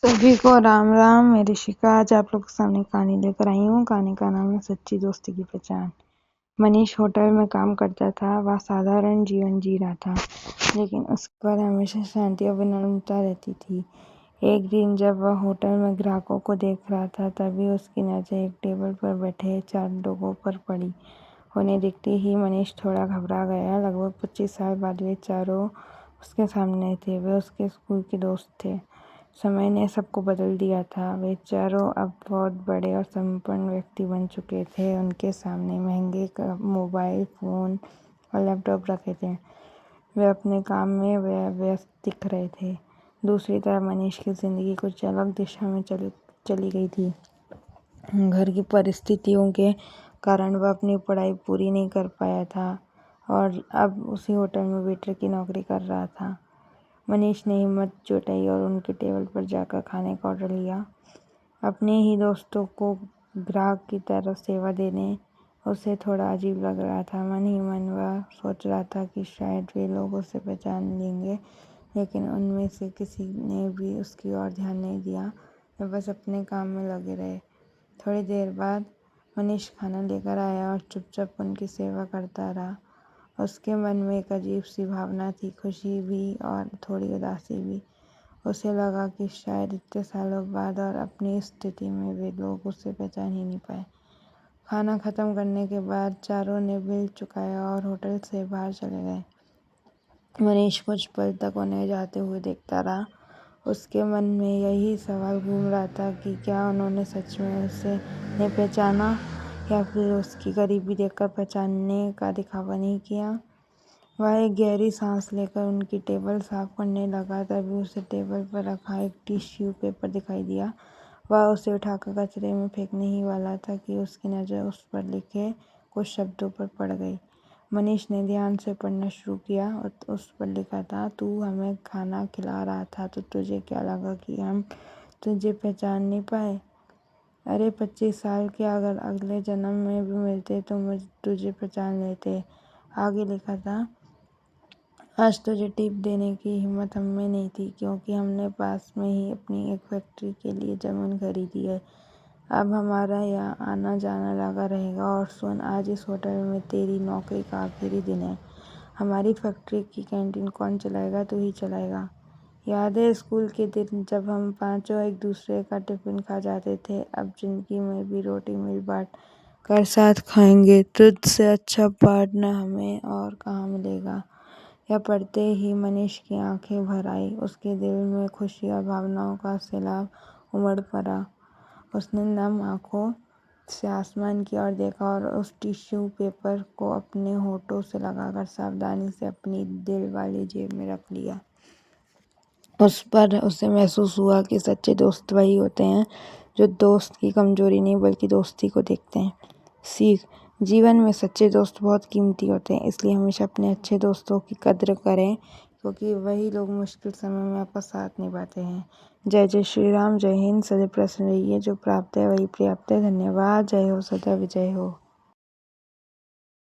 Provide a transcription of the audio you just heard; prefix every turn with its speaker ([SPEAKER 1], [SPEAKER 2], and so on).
[SPEAKER 1] सभी को राम राम। मैं ऋषिका आज आप लोग के सामने कहानी लेकर आई हूँ। कहानी का नाम है सच्ची दोस्ती की पहचान। मनीष होटल में काम करता था। वह साधारण जीवन जी रहा था, लेकिन उस पर हमेशा शांति और विनम्रता रहती थी। एक दिन जब वह होटल में ग्राहकों को देख रहा था, तभी उसकी नज़र एक टेबल पर बैठे 4 लोगों पर पड़ी। उन्हें देखते ही मनीष थोड़ा घबरा गया। लगभग 25 साल बाद वे चारों उसके सामने थे। वे उसके स्कूल के दोस्त थे। समय ने सबको बदल दिया था। वे चारों अब बहुत बड़े और संपन्न व्यक्ति बन चुके थे। उनके सामने महंगे मोबाइल फ़ोन और लैपटॉप रखे थे। वे अपने काम में व्यस्त दिख रहे थे। दूसरी तरफ मनीष की ज़िंदगी कुछ अलग दिशा में चली गई थी। घर की परिस्थितियों के कारण वह अपनी पढ़ाई पूरी नहीं कर पाया था और अब उसी होटल में वेटर की नौकरी कर रहा था। मनीष ने हिम्मत जुटाई और उनके टेबल पर जाकर खाने का ऑर्डर लिया। अपने ही दोस्तों को ग्राहक की तरह सेवा देने उसे थोड़ा अजीब लग रहा था। मन ही मन वह सोच रहा था कि शायद वे लोग उसे पहचान लेंगे, लेकिन उनमें से किसी ने भी उसकी ओर ध्यान नहीं दिया। वे बस अपने काम में लगे रहे। थोड़ी देर बाद मनीष खाना लेकर आया और चुपचाप उनकी सेवा करता रहा। उसके मन में एक अजीब सी भावना थी, खुशी भी और थोड़ी उदासी भी। उसे लगा कि शायद इतने सालों बाद और अपनी स्थिति में वे लोग उसे पहचान ही नहीं पाए। खाना खत्म करने के बाद चारों ने बिल चुकाया और होटल से बाहर चले गए। मनीष कुछ पल तक उन्हें जाते हुए देखता रहा। उसके मन में यही सवाल घूम रहा था कि क्या उन्होंने सच में उसे नहीं पहचाना या फिर उसकी गरीबी देखकर पहचानने का दिखावा नहीं किया। वह एक गहरी सांस लेकर उनकी टेबल साफ करने लगा। तभी उसे टेबल पर रखा एक टिश्यू पेपर दिखाई दिया। वह उसे उठाकर कचरे में फेंकने ही वाला था कि उसकी नज़र उस पर लिखे कुछ शब्दों पर पड़ गई। मनीष ने ध्यान से पढ़ना शुरू किया। उस पर लिखा था, तू हमें खाना खिला रहा था तो तुझे क्या लगा कि हम तुझे पहचान नहीं पाए? अरे 25 साल के अगर अगले जन्म में भी मिलते तो तुझे पहचान लेते। आगे लिखा था, आज तुझे टिप देने की हिम्मत हमें नहीं थी, क्योंकि हमने पास में ही अपनी एक फैक्ट्री के लिए ज़मीन खरीदी है। अब हमारा यहाँ आना जाना लगा रहेगा। और सुन, आज इस होटल में तेरी नौकरी का आखिरी दिन है। हमारी फैक्ट्री की कैंटीन कौन चलाएगा? तू ही चलाएगा। याद है स्कूल के दिन जब हम पांचों एक दूसरे का टिफिन खा जाते थे? अब जिंदगी में भी रोटी मिल बांट कर साथ खाएंगे। तुझसे अच्छा पार्टनर हमें और कहाँ मिलेगा। यह पढ़ते ही मनीष की आंखें भर आई। उसके दिल में खुशी और भावनाओं का सैलाब उमड़ पड़ा। उसने नम आंखों से आसमान की ओर देखा और उस टिश्यू पेपर को अपने होठों से लगाकर सावधानी से अपनी दिल वाली जेब में रख लिया। उस पर उसे महसूस हुआ कि सच्चे दोस्त वही होते हैं जो दोस्त की कमजोरी नहीं बल्कि दोस्ती को देखते हैं। सीख, जीवन में सच्चे दोस्त बहुत कीमती होते हैं, इसलिए हमेशा अपने अच्छे दोस्तों की कद्र करें, क्योंकि वही लोग मुश्किल समय में आपका साथ निभाते हैं। जय जय श्री राम। जय हिंद। सदैव प्रसन्न रहिए। जो प्राप्त है वही पर्याप्त है। धन्यवाद। जय हो, सदा विजय हो।